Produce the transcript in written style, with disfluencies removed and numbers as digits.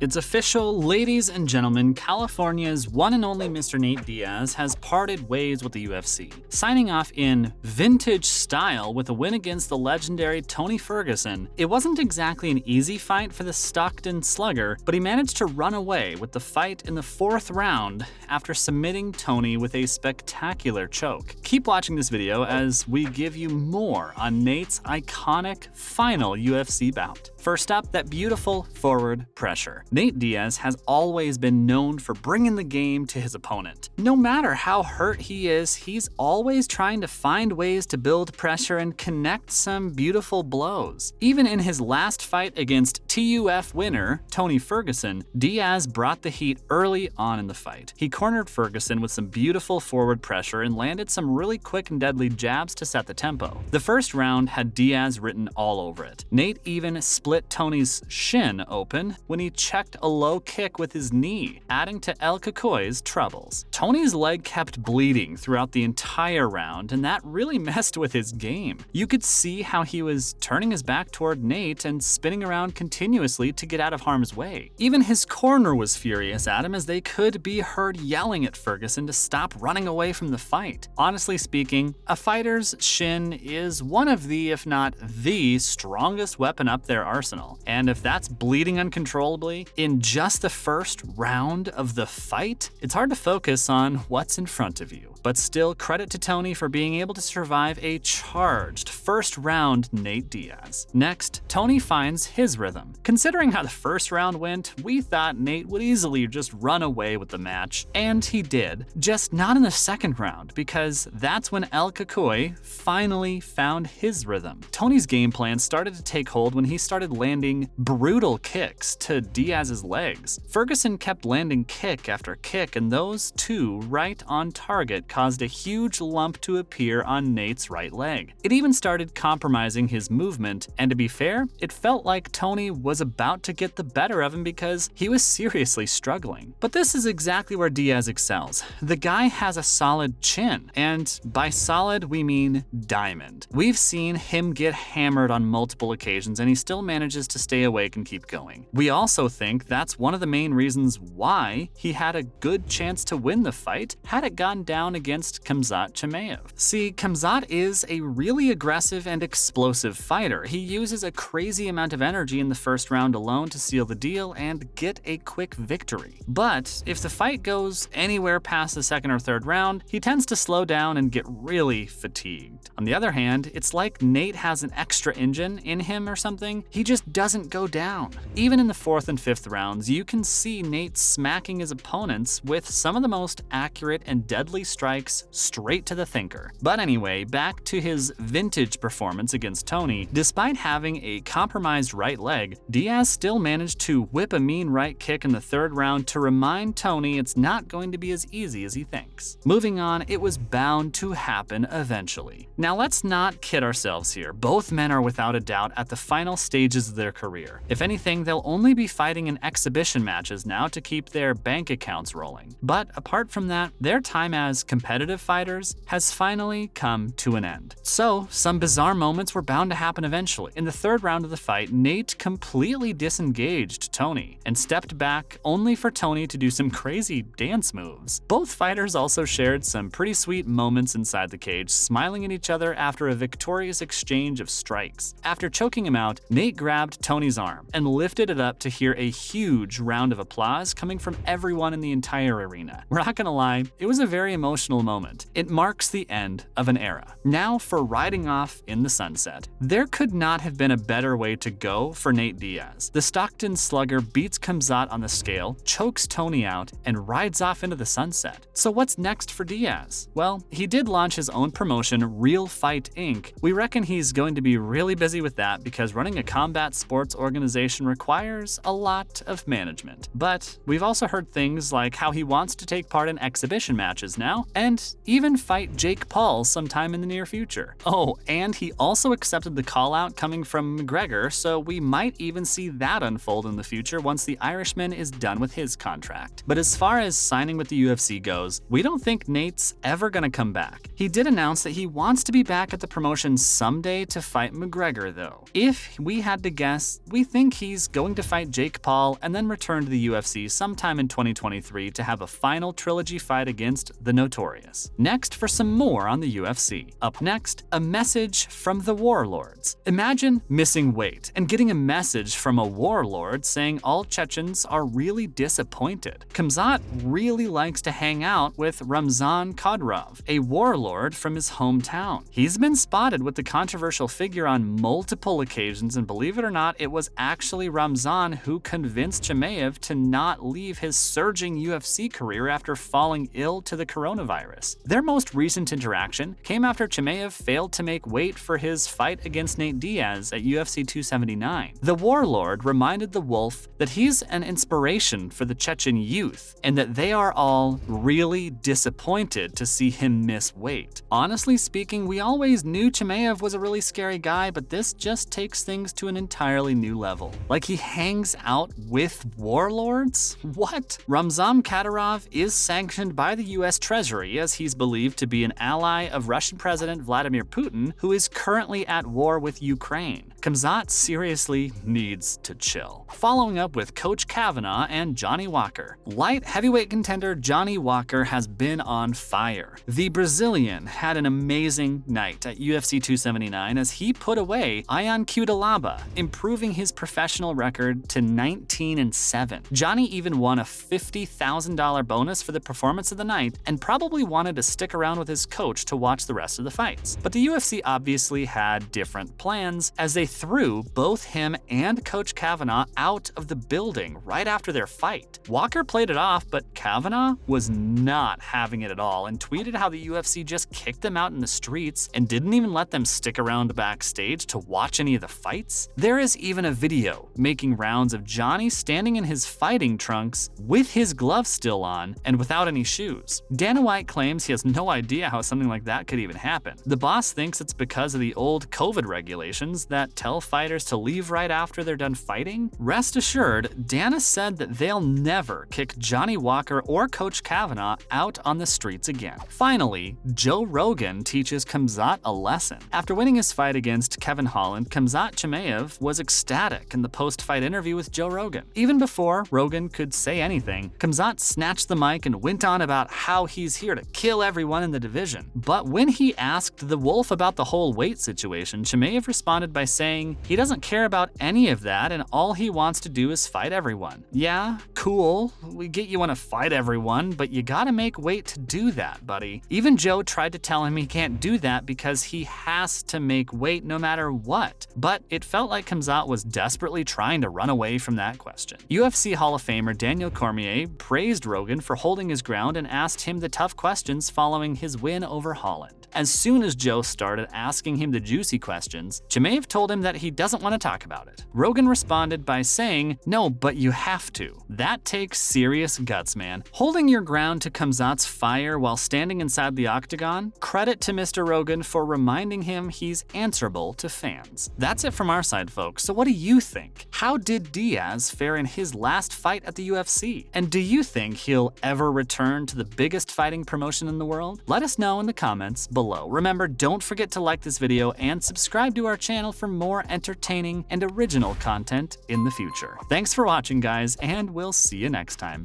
It's official, ladies and gentlemen, California's one and only Mr. Nate Diaz has parted ways with the UFC, signing off in vintage style with a win against the legendary Tony Ferguson. It wasn't exactly an easy fight for the Stockton slugger, but he managed to run away with the fight in the 4th round after submitting Tony with a spectacular choke. Keep watching this video as we give you more on Nate's iconic final UFC bout. First up, that beautiful forward pressure. Nate Diaz has always been known for bringing the game to his opponent. No matter how hurt he is, he's always trying to find ways to build pressure and connect some beautiful blows. Even in his last fight against TUF winner Tony Ferguson, Diaz brought the heat early on in the fight. He cornered Ferguson with some beautiful forward pressure and landed some really quick and deadly jabs to set the tempo. The first round had Diaz written all over it. Nate even split Tony's shin open when he checked a low kick with his knee, adding to El Cacoy's troubles. Tony's leg kept bleeding throughout the entire round, and that really messed with his game. You could see how he was turning his back toward Nate and spinning around continuously to get out of harm's way. Even his corner was furious at him, as they could be heard yelling at Ferguson to stop running away from the fight. Honestly speaking, a fighter's shin is one of the, if not the, strongest weapon up their arsenal. And if that's bleeding uncontrollably in just the first round of the fight, it's hard to focus on what's in front of you. But still, credit to Tony for being able to survive a charged first round Nate Diaz. Next, Tony finds his rhythm. Considering how the first round went, we thought Nate would easily just run away with the match, and he did, just not in the second round, because that's when El Cacoy finally found his rhythm. Tony's game plan started to take hold when he started landing brutal kicks to Diaz's legs. Ferguson kept landing kick after kick, and those two right on target caused a huge lump to appear on Nate's right leg. It even started compromising his movement, and to be fair, it felt like Tony was about to get the better of him because he was seriously struggling. But this is exactly where Diaz excels. The guy has a solid chin, and by solid we mean diamond. We've seen him get hammered on multiple occasions, and he still manages to stay awake and keep going. We also think that's one of the main reasons why he had a good chance to win the fight had it gone down against Khamzat Chimaev. See, Khamzat is a really aggressive and explosive fighter. He uses a crazy amount of energy in the first round alone to seal the deal and get a quick victory. But if the fight goes anywhere past the second or third round, he tends to slow down and get really fatigued. On the other hand, it's like Nate has an extra engine in him or something. He just doesn't go down. Even in the 4th and 5th rounds, you can see Nate smacking his opponents with some of the most accurate and deadly strikes straight to the thinker. But anyway, back to his vintage performance against Tony. Despite having a compromised right leg, Diaz still managed to whip a mean right kick in the 3rd round to remind Tony it's not going to be as easy as he thinks. Moving on, it was bound to happen eventually. Now let's not kid ourselves here. Both men are without a doubt at the final stages of their career. If anything, they'll only be fighting in exhibition matches now to keep their bank accounts rolling. But apart from that, their time as competitive fighters has finally come to an end. So, some bizarre moments were bound to happen eventually. In the 3rd round of the fight, Nate completely disengaged Tony and stepped back only for Tony to do some crazy dance moves. Both fighters also shared some pretty sweet moments inside the cage, smiling at each other after a victorious exchange of strikes. After choking him out, Nate grabbed Tony's arm and lifted it up to hear a huge round of applause coming from everyone in the entire arena. We're not gonna lie, it was a very emotional moment. It marks the end of an era. Now for riding off in the sunset. There could not have been a better way to go for Nate Diaz. The Stockton slugger beats Khamzat on the scale, chokes Tony out, and rides off into the sunset. So what's next for Diaz? Well, he did launch his own promotion, Real Fight Inc. We reckon he's going to be really busy with that because running a combat sports organization requires a lot of management. But we've also heard things like how he wants to take part in exhibition matches now, and even fight Jake Paul sometime in the near future. Oh, and he also accepted the call out coming from McGregor, so we might even see that unfold in the future once the Irishman is done with his contract. But as far as signing with the UFC goes, we don't think Nate's ever gonna come back. He did announce that he wants to be back at the promotion someday to fight McGregor though. If we had to guess, we think he's going to fight Jake Paul and then return to the UFC sometime in 2023 to have a final trilogy fight against the Notorious. Next, for some more on the UFC. Up next, a message from the warlords. Imagine missing weight and getting a message from a warlord saying all Chechens are really disappointed. Khamzat really likes to hang out with Ramzan Kadyrov, a warlord from his hometown. He's been spotted with the controversial figure on multiple occasions, and believe it or not, it was actually Ramzan who convinced Chimaev to not leave his surging UFC career after falling ill to the coronavirus. Their most recent interaction came after Chimaev failed to make weight for his fight against Nate Diaz at UFC 279. The warlord reminded the Wolf that he's an inspiration for the Chechen youth and that they are all really disappointed to see him miss weight. Honestly speaking, we always knew Chimaev was a really scary guy, but this just takes things to an entirely new level. Like, he hangs out with warlords? What? Ramzan Kadyrov is sanctioned by the US Treasury as he's believed to be an ally of Russian President Vladimir Putin, who is currently at war with Ukraine. Khamzat seriously needs to chill. Following up with Coach Kavanagh and Johnny Walker. Light heavyweight contender Johnny Walker has been on fire. The Brazilian had an amazing night at UFC 279 as he put away Ion Cutelaba, improving his professional record to 19-7. Johnny even won a $50,000 bonus for the performance of the night and probably wanted to stick around with his coach to watch the rest of the fights. But the UFC obviously had different plans as they threw both him and Coach Kavanagh out of the building right after their fight. Walker played it off, but Kavanagh was not having it at all and tweeted how the UFC just kicked them out in the streets and didn't even let them stick around backstage to watch any of the fights. There is even a video making rounds of Johnny standing in his fighting trunks with his gloves still on and without any shoes. Dana White claims he has no idea how something like that could even happen. The boss thinks it's because of the old COVID regulations that tell fighters to leave right after they're done fighting. Rest assured, Dana said that they'll never kick Johnny Walker or Coach Kavanagh out on the streets again. Finally, Joe Rogan teaches Khamzat a lesson. After winning his fight against Kevin Holland, Khamzat Chimaev was ecstatic in the post-fight interview with Joe Rogan. Even before Rogan could say anything, Khamzat snatched the mic and went on about how he's here to kill everyone in the division. But when he asked the Wolf about the whole weight situation, Chimaev responded by saying he doesn't care about any of that and all he wants to do is fight everyone. Yeah, cool, we get you want to fight everyone, but you gotta make weight to do that, buddy. Even Joe tried to tell him he can't do that because he has to make weight no matter what. But it felt like Khamzat was desperately trying to run away from that question. UFC Hall of Famer Daniel Cormier praised Rogan for holding his ground and asked him the tough questions following his win over Holland. As soon as Joe started asking him the juicy questions, Chimaev told him that he doesn't want to talk about it. Rogan responded by saying, "No, but you have to." That takes serious guts, man. Holding your ground to Khamzat's fire while standing inside the octagon? Credit to Mr. Rogan for reminding him he's answerable to fans. That's it from our side, folks. So what do you think? How did Diaz fare in his last fight at the UFC? And do you think he'll ever return to the biggest fighting promotion in the world? Let us know in the comments below. Remember, don't forget to like this video and subscribe to our channel for more entertaining and original content in the future. Thanks for watching, guys, and we'll see you next time.